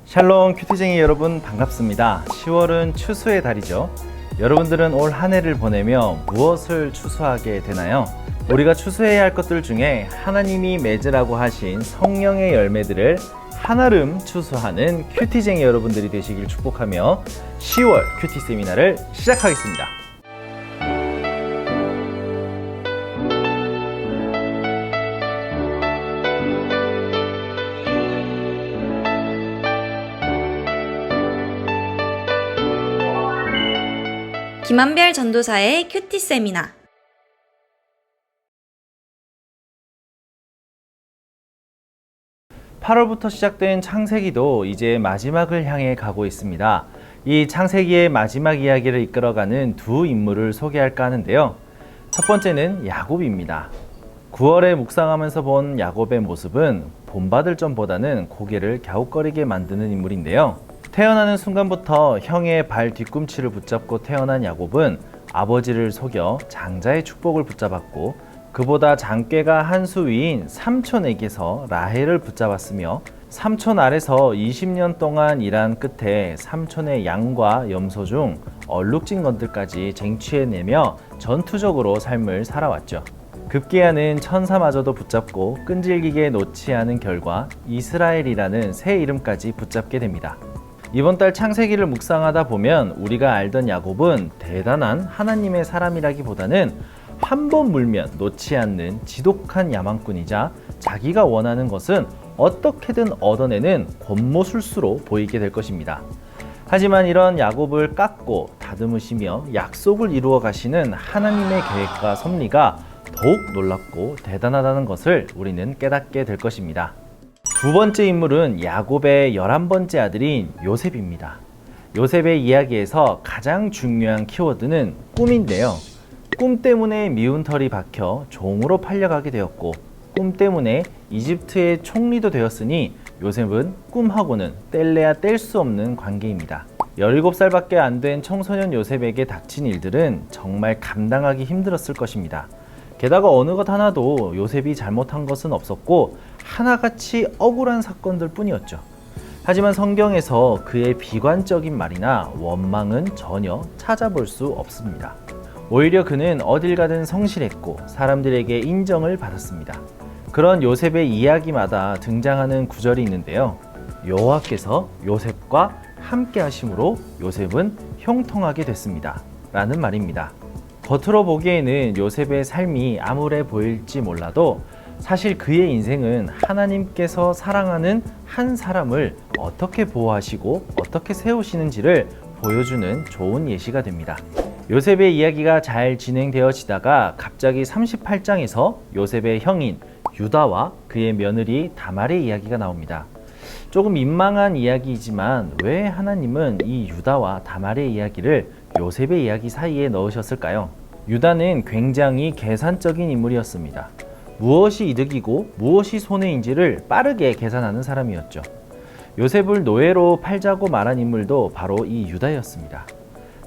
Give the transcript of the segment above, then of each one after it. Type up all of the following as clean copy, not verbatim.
샬롬 큐티쟁이 여러분 반갑습니다. 10월은 추수의 달이죠. 여러분들은 올 한 해를 보내며 무엇을 추수하게 되나요? 우리가 추수해야 할 것들 중에 하나님이 맺으라고 하신 성령의 열매들을 한아름 추수하는 큐티쟁이 여러분들이 되시길 축복하며 10월 큐티 세미나를 시작하겠습니다. 김한별 전도사의 큐티 세미나. (8월부터) 시작된 창세기도 이제 마지막을 향해 가고 있습니다. 이 창세기의 마지막 이야기를 이끌어가는 두 인물을 소개할까 하는데요. 첫 번째는 야곱입니다. 9월에 묵상하면서 본 야곱의 모습은 본받을 점보다는 고개를 갸웃거리게 만드는 인물인데요. 태어나는 순간부터 형의 발 뒤꿈치를 붙잡고 태어난 야곱은 아버지를 속여 장자의 축복을 붙잡았고, 그보다 장꾀가 한 수 위인 삼촌에게서 라헬을 붙잡았으며, 삼촌 아래서 20년 동안 일한 끝에 삼촌의 양과 염소 중 얼룩진 것들까지 쟁취해내며 전투적으로 삶을 살아왔죠. 급기야는 천사마저도 붙잡고 끈질기게 놓지 않은 결과 이스라엘이라는 새 이름까지 붙잡게 됩니다. 이번 달 창세기를 묵상하다 보면 우리가 알던 야곱은 대단한 하나님의 사람이라기보다는 한 번 물면 놓지 않는 지독한 야망꾼이자 자기가 원하는 것은 어떻게든 얻어내는 권모술수로 보이게 될 것입니다. 하지만 이런 야곱을 깎고 다듬으시며 약속을 이루어 가시는 하나님의 계획과 섭리가 더욱 놀랍고 대단하다는 것을 우리는 깨닫게 될 것입니다. 두 번째 인물은 야곱의 11번째 아들인 요셉입니다. 요셉의 이야기에서 가장 중요한 키워드는 꿈인데요. 꿈 때문에 미운 털이 박혀 종으로 팔려가게 되었고, 꿈 때문에 이집트의 총리도 되었으니 요셉은 꿈하고는 뗄래야 뗄 수 없는 관계입니다. 17살밖에 안 된 청소년 요셉에게 닥친 일들은 정말 감당하기 힘들었을 것입니다. 게다가 어느 것 하나도 요셉이 잘못한 것은 없었고 하나같이 억울한 사건들 뿐이었죠. 하지만 성경에서 그의 비관적인 말이나 원망은 전혀 찾아볼 수 없습니다. 오히려 그는 어딜 가든 성실했고 사람들에게 인정을 받았습니다. 그런 요셉의 이야기마다 등장하는 구절이 있는데요. 여호와께서 요셉과 함께 하심으로 요셉은 형통하게 됐습니다 라는 말입니다. 겉으로 보기에는 요셉의 삶이 암울해 보일지 몰라도 사실 그의 인생은 하나님께서 사랑하는 한 사람을 어떻게 보호하시고 어떻게 세우시는지를 보여주는 좋은 예시가 됩니다. 요셉의 이야기가 잘 진행되어지다가 갑자기 38장에서 요셉의 형인 유다와 그의 며느리 다말의 이야기가 나옵니다. 조금 민망한 이야기이지만 왜 하나님은 이 유다와 다말의 이야기를 요셉의 이야기 사이에 넣으셨을까요? 유다는 굉장히 계산적인 인물이었습니다. 무엇이 이득이고 무엇이 손해인지를 빠르게 계산하는 사람이었죠. 요셉을 노예로 팔자고 말한 인물도 바로 이 유다였습니다.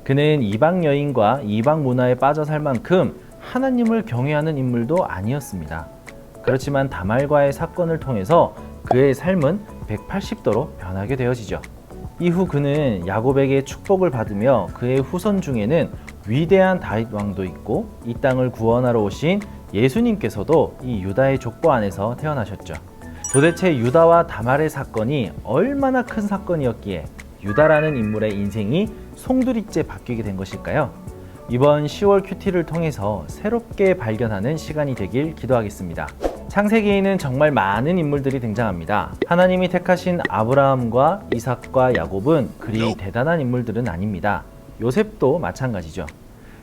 그는 이방 여인과 이방 문화에 빠져 살 만큼 하나님을 경외하는 인물도 아니었습니다. 그렇지만 다말과의 사건을 통해서 그의 삶은 180도로 변하게 되어지죠. 이후 그는 야곱에게 축복을 받으며 그의 후손 중에는 위대한 다윗 왕도 있고 이 땅을 구원하러 오신 예수님께서도 이 유다의 족보 안에서 태어나셨죠. 도대체 유다와 다말의 사건이 얼마나 큰 사건이었기에 유다라는 인물의 인생이 송두리째 바뀌게 된 것일까요? 이번 10월 큐티를 통해서 새롭게 발견하는 시간이 되길 기도하겠습니다. 창세기에는 정말 많은 인물들이 등장합니다. 하나님이 택하신 아브라함과 이삭과 야곱은 그리 대단한 인물들은 아닙니다. 요셉도 마찬가지죠.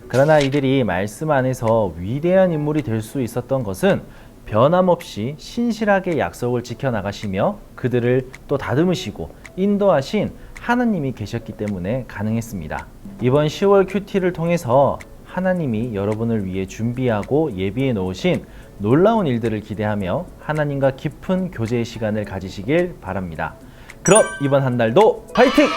그러나 이들이 말씀 안에서 위대한 인물이 될 수 있었던 것은 변함없이 신실하게 약속을 지켜나가시며 그들을 또 다듬으시고 인도하신 하나님이 계셨기 때문에 가능했습니다. 이번 10월 큐티를 통해서 하나님이 여러분을 위해 준비하고 예비해 놓으신 놀라운 일들을 기대하며 하나님과 깊은 교제의 시간을 가지시길 바랍니다. 그럼 이번 한 달도 파이팅!